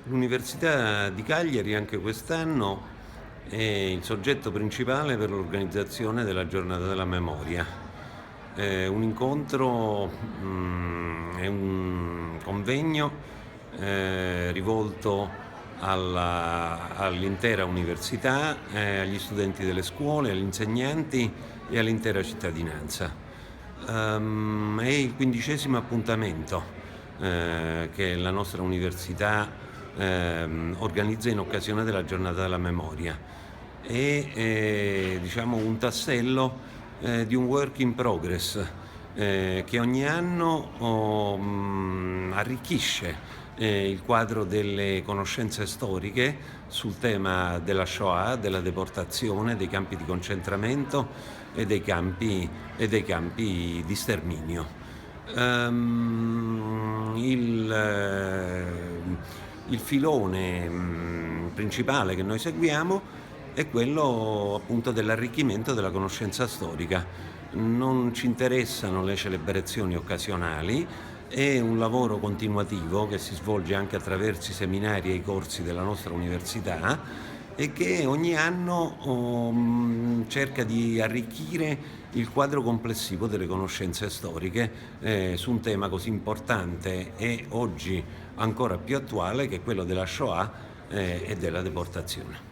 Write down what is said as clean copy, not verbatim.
L'Università di Cagliari anche quest'anno è il soggetto principale per l'organizzazione della Giornata della Memoria. È un incontro, è un convegno rivolto all'intera università, agli studenti delle scuole, agli insegnanti e all'intera cittadinanza. È il 15° appuntamento che la nostra università organizza in occasione della Giornata della Memoria. È diciamo un tassello di un work in progress che ogni anno arricchisce il quadro delle conoscenze storiche sul tema della Shoah, della deportazione, dei campi di concentramento e dei campi di sterminio. Il filone principale che noi seguiamo è quello appunto dell'arricchimento della conoscenza storica. Non ci interessano le celebrazioni occasionali, è un lavoro continuativo che si svolge anche attraverso i seminari e i corsi della nostra università e che ogni anno cerca di arricchire il quadro complessivo delle conoscenze storiche su un tema così importante e oggi ancora più attuale che è quello della Shoah e della deportazione.